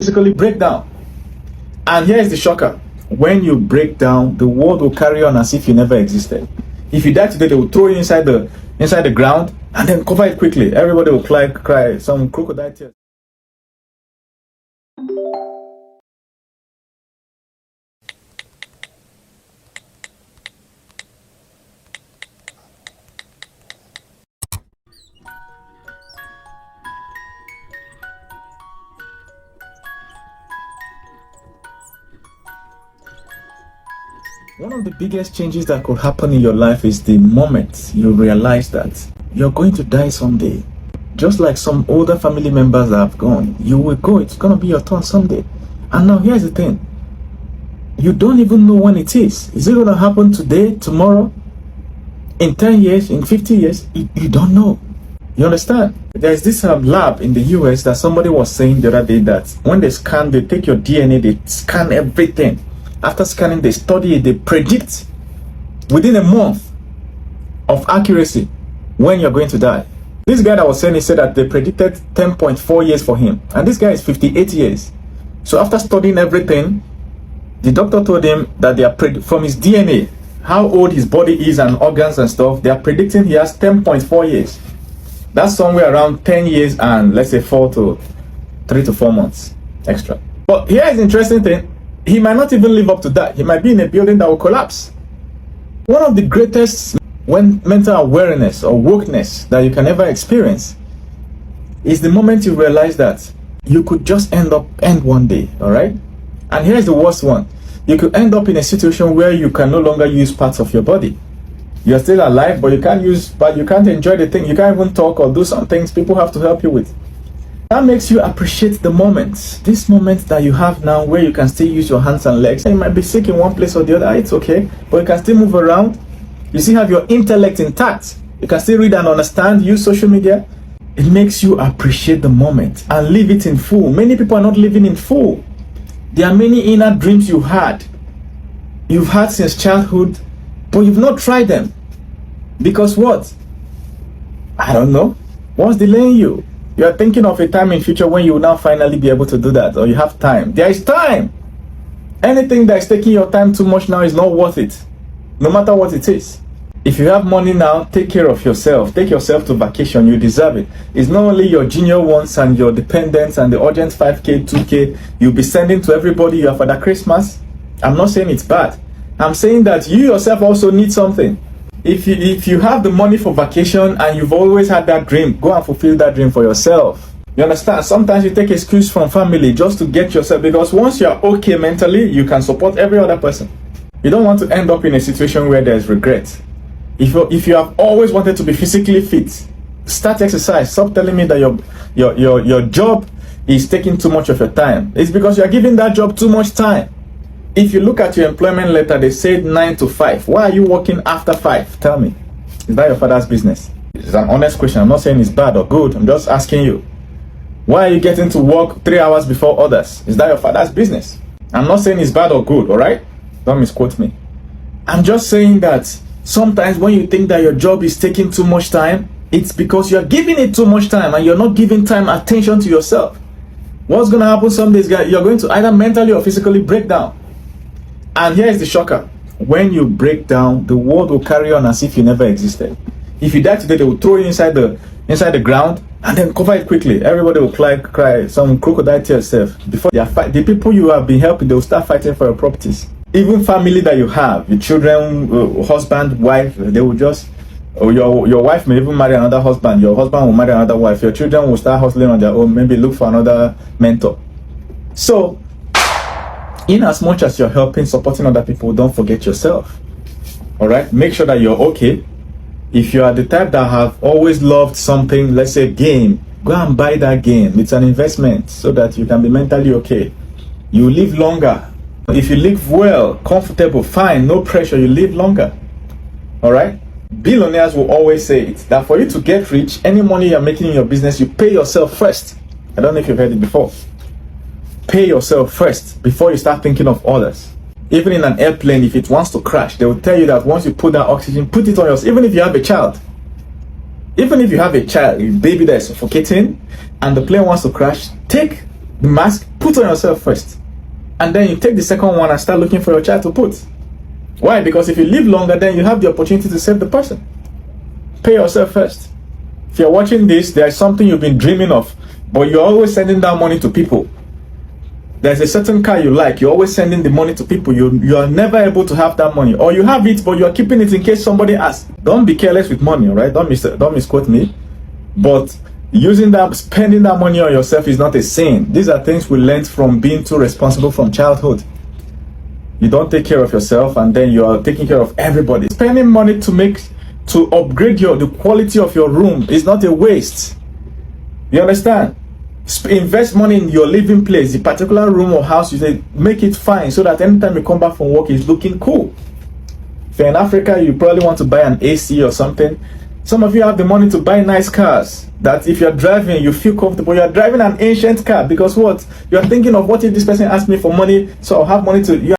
physically break down. And here is the shocker. When you break down, the world will carry on as if you never existed. If you die today, they will throw you inside the ground and then cover it quickly. Everybody will cry some crocodile tears. One of the biggest changes that could happen in your life is the moment you realize that you're going to die someday. Just like some older family members that have gone, you will go. It's going to be your turn someday. And now here's the thing. You don't even know when it is. Is it going to happen today, tomorrow, in 10 years, in 50 years? You don't know. You understand? There's this lab in the US that somebody was saying the other day that when they scan, they take your DNA, they scan everything. After scanning, they study it, they predict within a month of accuracy when you're going to die. This guy that was saying, he said that they predicted 10.4 years for him. And this guy is 58 years. So after studying everything, the doctor told him that they are from his DNA, how old his body is and organs and stuff, they are predicting he has 10.4 years. That's somewhere around 10 years and let's say 3 to 4 months extra. But here is the interesting thing. He might not even live up to that. He might be in a building that will collapse. One of the greatest mental awareness or wokeness that you can ever experience is the moment you realize that you could just end one day, all right? And here's the worst one. You could end up in a situation where you can no longer use parts of your body. You're still alive, but you can't enjoy the thing. You can't even talk or do some things people have to help you with. That makes you appreciate the moment. This moment that you have now where you can still use your hands and legs. You might be sick in one place or the other, it's okay. But you can still move around. You still have your intellect intact. You can still read and understand, use social media. It makes you appreciate the moment and live it in full. Many people are not living in full. There are many inner dreams you've had since childhood, but you've not tried them. Because what? I don't know. What's delaying you? You are thinking of a time in future when you will now finally be able to do that, or you have time. There is time. Anything that is taking your time too much now is not worth it, no matter what it is. If you have money now, take care of yourself. Take yourself to vacation. You deserve it. It's not only your junior ones and your dependents and the urgent 5K, 2K you'll be sending to everybody you have for that Christmas. I'm not saying it's bad. I'm saying that you yourself also need something. If you have the money for vacation and you've always had that dream, go and fulfill that dream for yourself. You understand? Sometimes you take excuse from family just to get yourself, because once you're okay mentally, you can support every other person. You don't want to end up in a situation where there's regret. If you have always wanted to be physically fit, start exercise. Stop telling me that your job is taking too much of your time. It's because you're giving that job too much time. If you look at your employment letter, they said 9 to 5. Why are you working after 5? Tell me. Is that your father's business? It's an honest question. I'm not saying it's bad or good. I'm just asking you. Why are you getting to work 3 hours before others? Is that your father's business? I'm not saying it's bad or good, all right? Don't misquote me. I'm just saying that sometimes when you think that your job is taking too much time, it's because you're giving it too much time and you're not giving attention to yourself. What's going to happen some days, guys? You're going to either mentally or physically break down. And here is the shocker. When you break down, the world will carry on as if you never existed. If you die today, they will throw you inside the ground and then cover it quickly. Everybody will cry some crocodile tears. Before they fight, the people you have been helping, they will start fighting for your properties. Even family that you have, your children, husband, wife, they will just, your wife may even marry another husband. Your husband will marry another wife. Your children will start hustling on their own, maybe look for another mentor. So, in as much as you're helping, supporting other people, don't forget yourself. All right? Make sure that you're okay. If you are the type that have always loved something, let's say game, go and buy that game. It's an investment so that you can be mentally okay. You live longer. If you live well, comfortable, fine, no pressure, you live longer. All right? Billionaires will always say it, that for you to get rich, any money you're making in your business, you pay yourself first. I don't know if you've heard it before. Pay yourself first before you start thinking of others. Even in an airplane, if it wants to crash, they will tell you that once you put that oxygen, put it on yourself. Even if you have a child, a baby that is suffocating, and the plane wants to crash, take the mask, Put on yourself first. And then you take the second one and start looking for your child to put. Why? Because if you live longer, then you have the opportunity to save the person. Pay yourself first. If you're watching this, there's something you've been dreaming of, but you're always sending that money to people. There's a certain car you like, you're always sending the money to people. You are never able to have that money. Or you have it, but you're keeping it in case somebody asks. Don't be careless with money, all right? Don't misquote me. But spending that money on yourself is not a sin. These are things we learned from being too responsible from childhood. You don't take care of yourself, and then you are taking care of everybody. Spending money to upgrade the quality of your room is not a waste. You understand? Invest money in your living place, the particular room or house you say, make it fine so that anytime you come back from work, it's looking cool. If you're in Africa, you probably want to buy an AC or something. Some of you have the money to buy nice cars that if you're driving, you feel comfortable. You're driving an ancient car because what? You're thinking of, what if this person asks me for money, so I'll have money to...